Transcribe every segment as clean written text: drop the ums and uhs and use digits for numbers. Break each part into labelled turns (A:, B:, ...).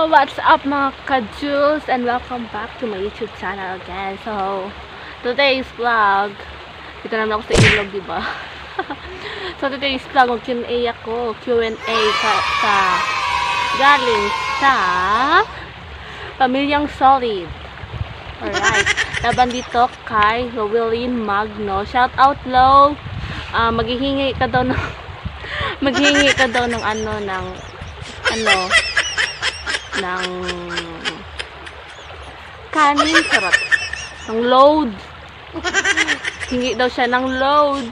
A: What's up mga ka-Jules and welcome back to my YouTube channel again. So, today's vlog, dito naman ako sa ilog, diba? So, today's vlog, mag-Q&A ako. Q&A sa galing sa Pamilyang Solid. Alright. Laban dito kay Rowelyn Magno. Shout out, Lo. Maghihingi ka daw ng kanin, sarap. Ng load. Hingi daw siya ng load.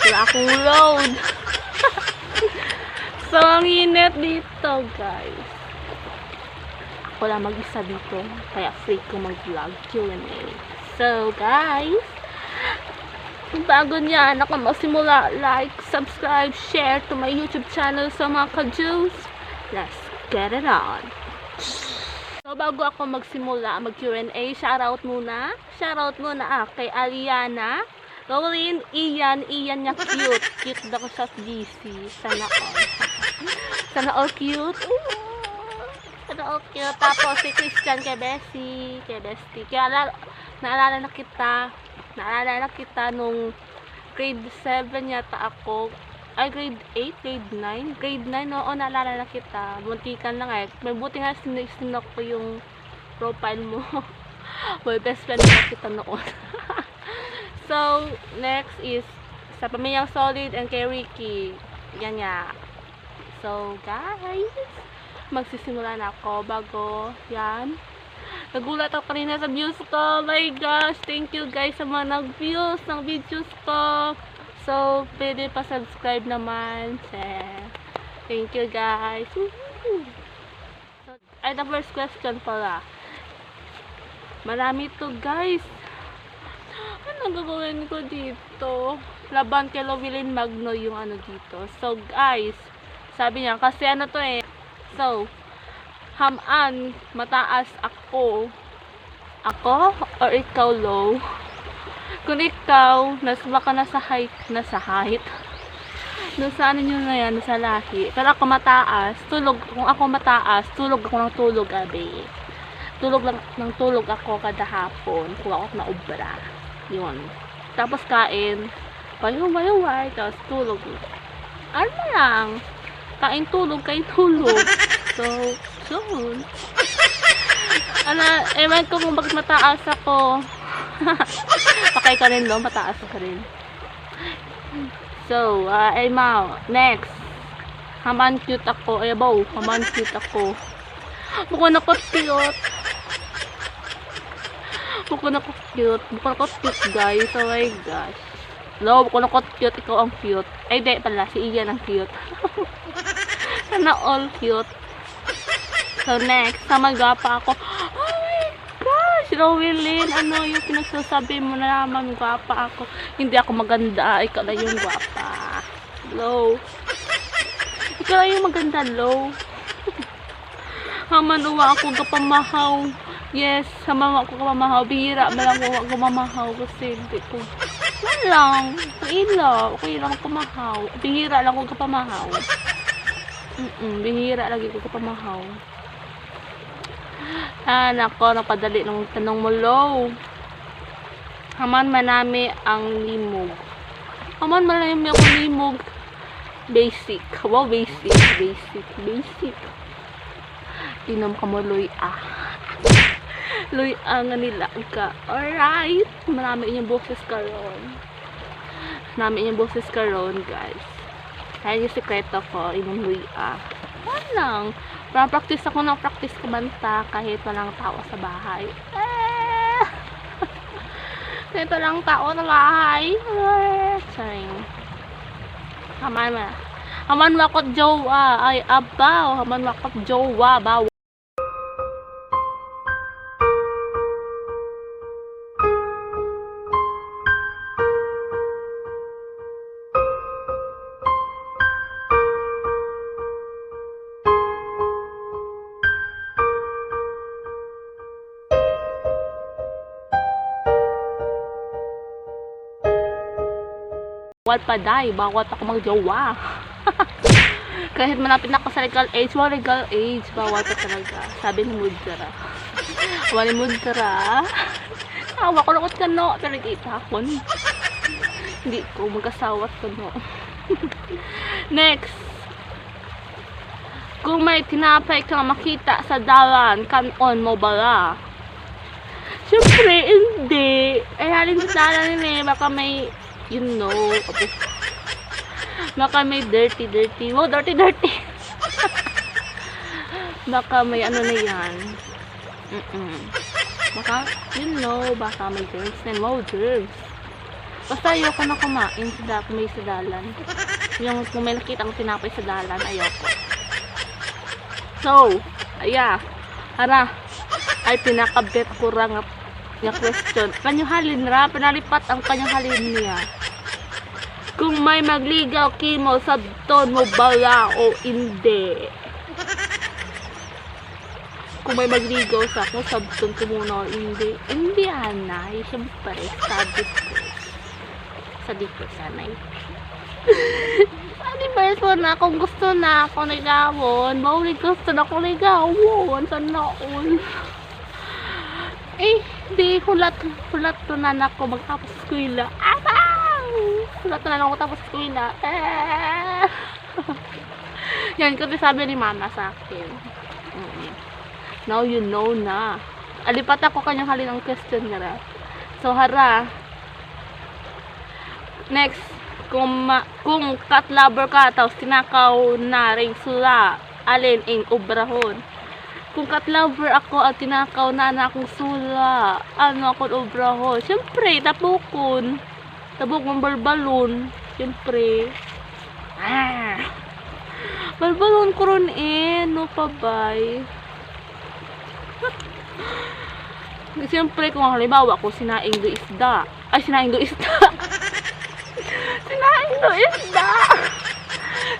A: Wala akong load. So, ang init dito, guys. Ako lang mag-isa dito. Kaya free ko mag-vlog Q&A. So, guys, kung bago niyan ako magsimula, like, subscribe, share to my YouTube channel sa mga ka-Jules. Let's get it on. So, bago ako magsimula, mag-Q&A, shoutout muna kay Aliana, Rowelyn, Ian niya cute. Cute daw ko sa GC. Sana all. Sana all cute. Sana all cute. Tapos si Christian kay Bessie. Kaya naalala na kita nung grade 7 yata ako. Ay, grade 8, grade 9. Grade 9, oo, naalala na kita. Muntikan lang eh. May buti nga sinok ko yung profile mo. Boy, best friend na kita noon. So, next is sa Pamilyang Solid and kay Ricky. Yan nga. So, guys, magsisimula na ako bago yan. Nagulat ako kanina sa views ko. Oh my gosh, thank you guys sa mga nag-views ng videos ko. So, pwede pa subscribe naman. Thank you guys. Woohoo! So, ay, the first question pala. Marami to guys. Ano gagawin ko dito? Laban kay Rowelyn Magno yung ano dito. So, guys, sabi niya, kasi ano to eh. So, haman, mataas ako. Ako? Or ikaw, low? Kung ikaw, baka nasa height. Nasa ano nyo na yan, nasa lahi. Pero ako mataas, kung ako mataas, tulog ako ng tulog, abe. Tulog ako kada hapon. Kung ako na ubra. Yun. Tapos kain, bayaway, tapos tulog. Ano lang? Kain tulog. So, yun. Ewan ko kung bakit mataas ako. Pakay ka rin, no? Mataas ka rin. So, next. Haman cute ako. Haman cute ako. Bukod ako cute. Guys. Oh my gosh. No, bukod ako cute. Ikaw ang cute. Ay, di pala. Si Ian ang cute. Sana all cute. So, next. Magwapa ako. Oh my gosh! Rowelyn, ano yung pinagsasabi mo na naman gwapa ako? Hindi ako maganda. Ikaw na yung gwapa. Low. Ikaw na yung maganda, low. Hamanuwa ako kapamahaw. Yes, hamanuwa ako kapamahaw. Bihira, malang ako mamahaw kasi hindi ko. Walang. Okay lang ako mahaw. Bihira lang ako kapamahaw. Bihira lagi ko kapamahaw. Nako, napadali ng tanong mo, low. Haman manami ang limog. Haman manami ang limog. Basic. Wow, basic. Inom ka mo, Luy. Luy, nga nila ka. Alright. Marami inyong boses karon. Guys. Kaya yung sekreto ko, inom Luy. Walang. Practice kumanta kahit walang tao sa bahay. Kahit walang tao sa bahay. Charing. Haman wakot jowa. Ay, abaw. Haman wakot jowa. Baw. Bawal ako magjowa. Kahit malapit na ako sa legal age, bawal ka talaga. Sabi ni Mudra. Wala ni Mudra. Awa ko lakot ka no. Pero itakon. Hindi ko mag-asawat ka no. Next. Kung may tinapay kang makita sa dalan, kanon mo bala? Siyempre, hindi. Eh, halin sa dalan nila baka may, you know, baka may dirty. Wow, dirty. Baka may ano na yan. Baka, you know, baka may germs na. Wow, germs. Basta ayoko na kumain kung may sa dalan. Yung kung may nakita kong tinapay sa dalan, ayoko. So, aya. Hara. Ay, pinakabet ko nga question. Kanyang halin ra, pinalipat ang kanyang halin niya. Kung may magligaw kimo, sabton mo bala o hindi? Kung may magligaw sa ako, sabton ko muna o hindi? Hindi, anay. Siyempre, sabi ko sanay. Sabi ba na kung gusto na ako ligawon, bawal gusto na ako ligawon. Sana all. Eh, di hulat to na ako magtapos eskwela. Hulat na lang ako tapos eskwela. Yan, kasi sabi ni mama sa akin. Now you know na. Alipat ako kanyang halin ang question nila. So, hara. Next. Kung cat lover ka, tapos tinakaw na rin sula, alin ang obrahon? Kung cat lover ako at tinakaw na akong sula, ano akong obrahon? Siyempre, tabukon balbalon. Siyempre. Balbalon ko ron no pa bay. Siyempre, kung halimbawa ko sinaing do isda.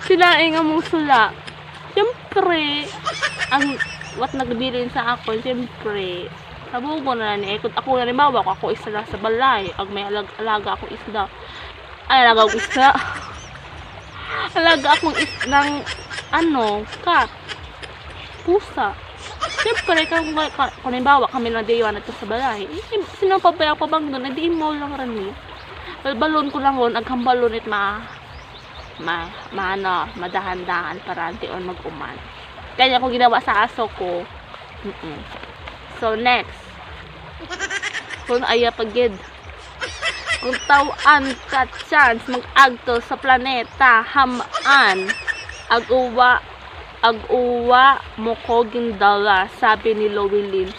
A: Sinaing among sula. Siyempre, ang what nagbilin sa ako, siyempre, sabi ko na ni kung ako halimbawa ko ako isda sa balay, ag may alaga akong isda. Alaga akong isdang cat. Pusa. Siyempre, kung halimbawa kami na diwan ito sa balay, sino pa ba ako bang doon? Hindi mo lang rin. Balon ko lang hon, aghambalon it madahan-dahan para antion mag-uman. Kaya ko ginawa sa aso ko. So, next. Kung pagid. Kung tawan ka chance mag-agto sa planeta, hamaan, ag-uwa mo ko gindala, sabi ni Lowelyn.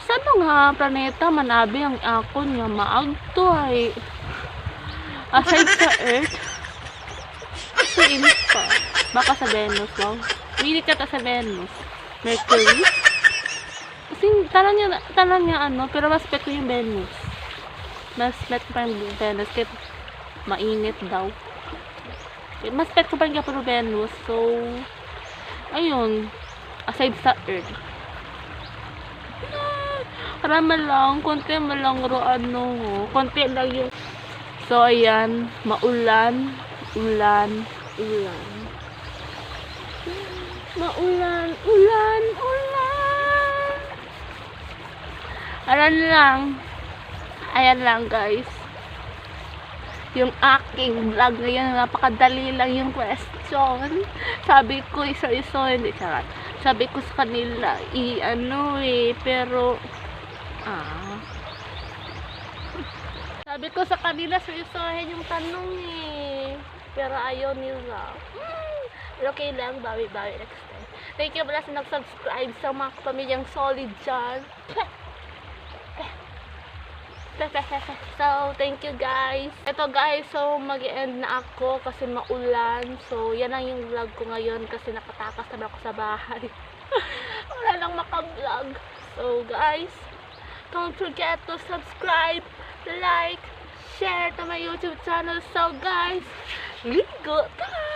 A: Saan nga planeta manabi ang akon nga maagto ay aside sa Earth? Kasi init pa. Baka sa Venus, wow. Minit ka sa Venus. Mercury? Kasi talang niya pero mas pet ko yung Venus. Mas pet ko pa yung Venus kahit mainit daw. Mas pet ko pa yung Venus. So, ayun. Aside sa Earth. Karama lang. Konti malang konti lang yung. So, ayan. Maulan. Ulan. Ayan lang guys. Yung aking vlog ngayon, napakadali lang yung question. Sabi ko isa-isa, hindi charot. Sabi ko sa kanila, pero sabi ko sa kanila, seryosohin yung tanong pero ayaw nila. Okay lang, bawi-bawi next time. Thank you pala sa nag-subscribe sa mga pamilyang solid dyan. So, thank you guys. Ito guys, so mag-end na ako kasi maulan. So, yan lang yung vlog ko ngayon kasi nakatakas na ako sa bahay. Wala lang maka-vlog. So, guys, don't forget to subscribe, like, share to my YouTube channel. So, guys, ligo! Bye!